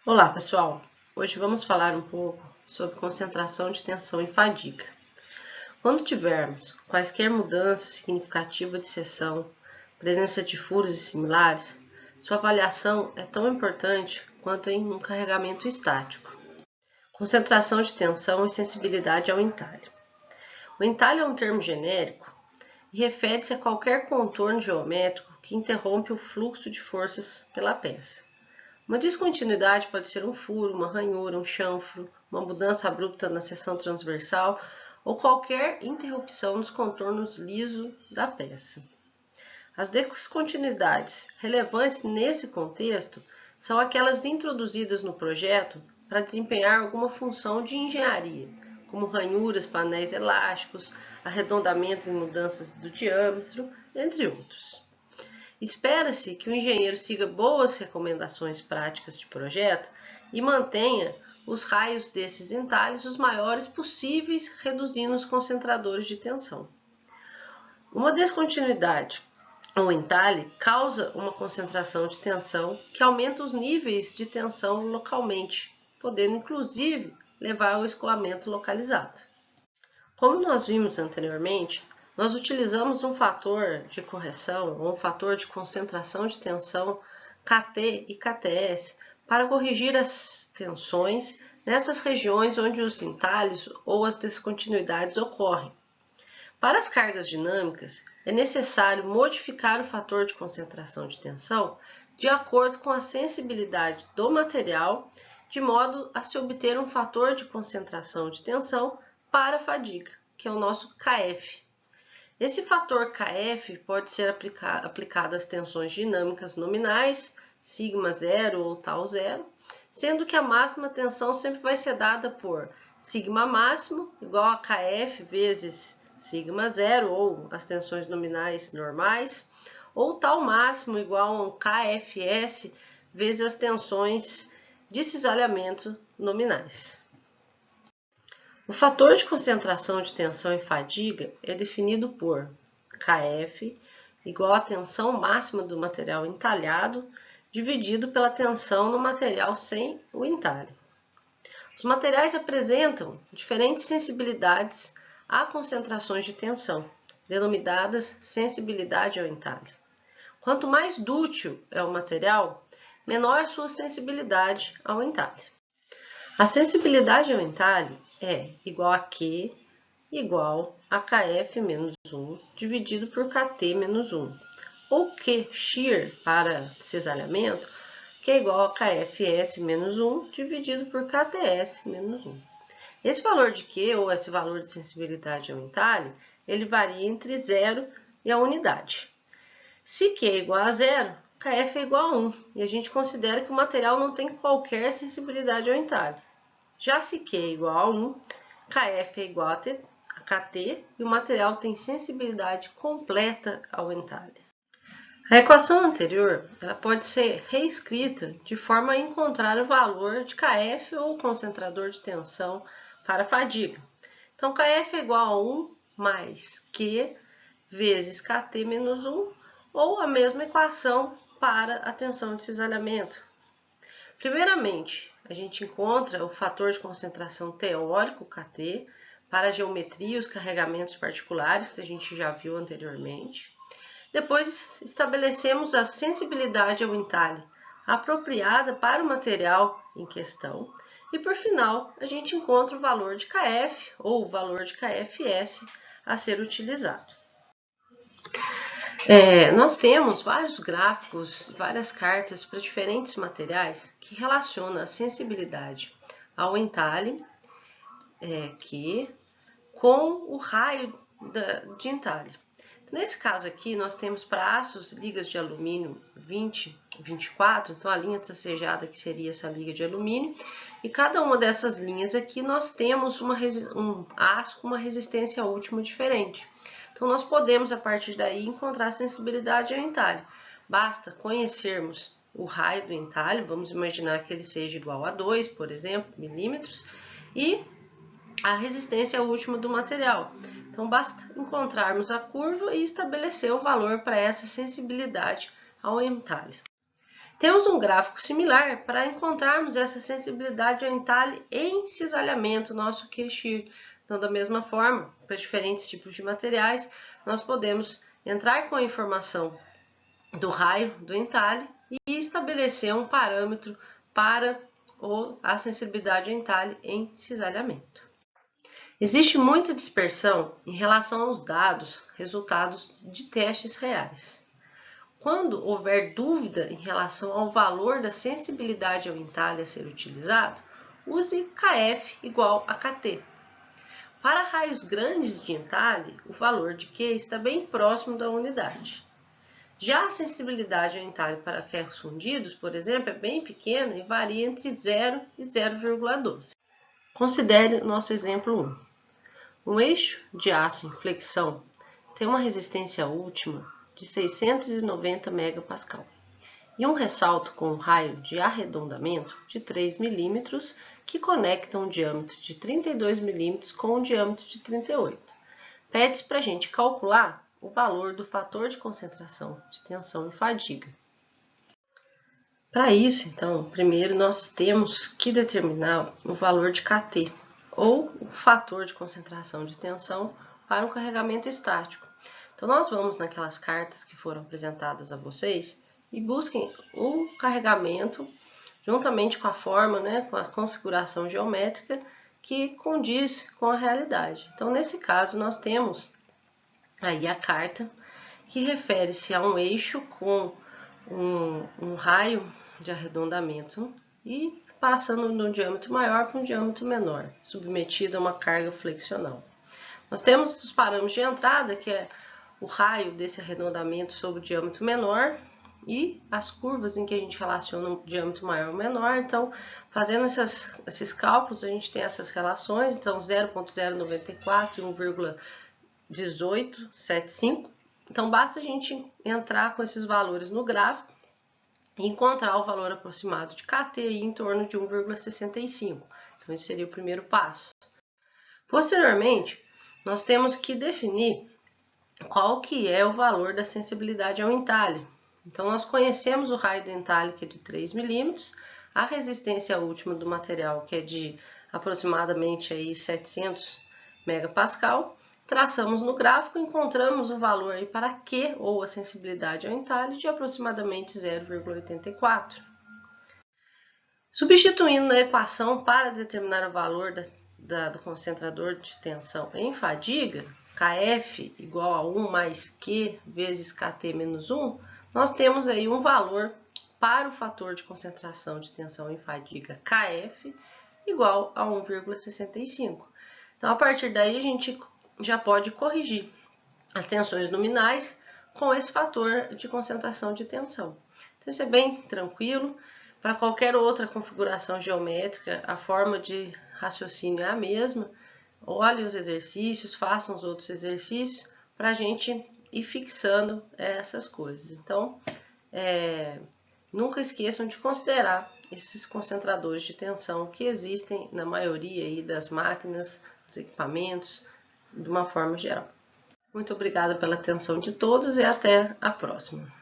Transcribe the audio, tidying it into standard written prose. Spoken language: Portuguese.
Olá, pessoal! Hoje vamos falar um pouco sobre concentração de tensão e fadiga. Quando tivermos quaisquer mudanças significativas de seção, presença de furos e similares, sua avaliação é tão importante quanto em um carregamento estático. Concentração de tensão e sensibilidade ao entalhe. O entalhe é um termo genérico e refere-se a qualquer contorno geométrico que interrompe o fluxo de forças pela peça. Uma descontinuidade pode ser um furo, uma ranhura, um chanfro, uma mudança abrupta na seção transversal ou qualquer interrupção nos contornos lisos da peça. As descontinuidades relevantes nesse contexto são aquelas introduzidas no projeto para desempenhar alguma função de engenharia, como ranhuras, painéis elásticos, arredondamentos e mudanças do diâmetro, entre outros. Espera-se que o engenheiro siga boas recomendações práticas de projeto e mantenha os raios desses entalhes os maiores possíveis, reduzindo os concentradores de tensão. Uma descontinuidade ou entalhe causa uma concentração de tensão que aumenta os níveis de tensão localmente, podendo inclusive levar ao escoamento localizado. Como nós vimos anteriormente, nós utilizamos um fator de correção ou um fator de concentração de tensão KT e KTS para corrigir as tensões nessas regiões onde os entalhes ou as descontinuidades ocorrem. Para as cargas dinâmicas, é necessário modificar o fator de concentração de tensão de acordo com a sensibilidade do material, de modo a se obter um fator de concentração de tensão para a fadiga, que é o nosso KF. Esse fator KF pode ser aplicado às tensões dinâmicas nominais, sigma 0 ou tau 0, sendo que a máxima tensão sempre vai ser dada por sigma máximo igual a KF vezes sigma 0, ou as tensões nominais normais, ou tau máximo igual a um KFS vezes as tensões de cisalhamento nominais. O fator de concentração de tensão e fadiga é definido por Kf igual à tensão máxima do material entalhado dividido pela tensão no material sem o entalhe. Os materiais apresentam diferentes sensibilidades a concentrações de tensão, denominadas sensibilidade ao entalhe. Quanto mais dúctil é o material, menor sua sensibilidade ao entalhe. A sensibilidade ao entalhe é igual a Q igual a Kf menos 1 dividido por Kt menos 1, ou Q shear para cisalhamento, que é igual a Kfs menos 1 dividido por Kts menos 1. Esse valor de Q, ou esse valor de sensibilidade ao entalhe, ele varia entre 0 e a unidade. Se Q é igual a 0, Kf é igual a 1, e a gente considera que o material não tem qualquer sensibilidade ao entalhe. Já se Q é igual a 1, Kf é igual a Kt e o material tem sensibilidade completa ao entalhe. A equação anterior ela pode ser reescrita de forma a encontrar o valor de Kf ou concentrador de tensão para a fadiga. Então, Kf é igual a 1 mais Q vezes Kt menos 1, ou a mesma equação para a tensão de cisalhamento. Primeiramente, a gente encontra o fator de concentração teórico, Kt, para a geometria e os carregamentos particulares, que a gente já viu anteriormente. Depois, estabelecemos a sensibilidade ao entalhe apropriada para o material em questão. E, por final, a gente encontra o valor de Kf, ou o valor de Kfs, a ser utilizado. Nós temos vários gráficos, várias cartas para diferentes materiais que relacionam a sensibilidade ao entalhe com o raio de entalhe. Nesse caso aqui, nós temos para aços ligas de alumínio 20, 24, então a linha tracejada que seria essa liga de alumínio, e cada uma dessas linhas aqui nós temos um aço com uma resistência última diferente. Então, nós podemos, a partir daí, encontrar a sensibilidade ao entalhe. Basta conhecermos o raio do entalhe, vamos imaginar que ele seja igual a 2, por exemplo, milímetros, e a resistência última do material. Então, basta encontrarmos a curva e estabelecer o valor para essa sensibilidade ao entalhe. Temos um gráfico similar para encontrarmos essa sensibilidade ao entalhe em cisalhamento, nosso QX. Então, da mesma forma, para diferentes tipos de materiais, nós podemos entrar com a informação do raio do entalhe e estabelecer um parâmetro para a sensibilidade ao entalhe em cisalhamento. Existe muita dispersão em relação aos dados, resultados de testes reais. Quando houver dúvida em relação ao valor da sensibilidade ao entalhe a ser utilizado, use KF igual a KT. Para raios grandes de entalhe, o valor de Q está bem próximo da unidade. Já a sensibilidade ao entalhe para ferros fundidos, por exemplo, é bem pequena e varia entre 0 e 0,12. Considere o nosso exemplo 1. Um eixo de aço em flexão tem uma resistência última de 690 MPa e um ressalto com um raio de arredondamento de 3 mm que conecta um diâmetro de 32 mm com um diâmetro de 38. Pede-se para a gente calcular o valor do fator de concentração de tensão e fadiga. Para isso, então, primeiro nós temos que determinar o valor de KT, ou o fator de concentração de tensão para um carregamento estático. Então, nós vamos naquelas cartas que foram apresentadas a vocês e busquem o carregamento juntamente com a forma, com a configuração geométrica que condiz com a realidade. Então, nesse caso, nós temos aí a carta que refere-se a um eixo com um raio de arredondamento e passando de um diâmetro maior para um diâmetro menor, submetido a uma carga flexional. Nós temos os parâmetros de entrada, que é o raio desse arredondamento sobre o diâmetro menor e as curvas em que a gente relaciona o diâmetro maior ou menor. Então, fazendo esses cálculos, a gente tem essas relações, então 0,094 e 1,1875. Então, basta a gente entrar com esses valores no gráfico e encontrar o valor aproximado de KT em torno de 1,65. Então, esse seria o primeiro passo. Posteriormente, nós temos que definir qual que é o valor da sensibilidade ao entalhe. Então, nós conhecemos o raio do entalhe, que é de 3 mm, a resistência última do material, que é de aproximadamente aí 700 MPa. Traçamos no gráfico e encontramos o valor aí para Q, ou a sensibilidade ao entalhe, de aproximadamente 0,84. Substituindo na equação para determinar o valor do concentrador de tensão em fadiga, Kf igual a 1 mais Q vezes Kt menos 1, nós temos aí um valor para o fator de concentração de tensão em fadiga Kf igual a 1,65. Então, a partir daí, a gente já pode corrigir as tensões nominais com esse fator de concentração de tensão. Então, isso é bem tranquilo. Para qualquer outra configuração geométrica, a forma de raciocínio é a mesma. Olhe os exercícios, façam os outros exercícios para a gente ir fixando essas coisas. Então, nunca esqueçam de considerar esses concentradores de tensão que existem na maioria aí das máquinas, dos equipamentos, de uma forma geral. Muito obrigada pela atenção de todos e até a próxima.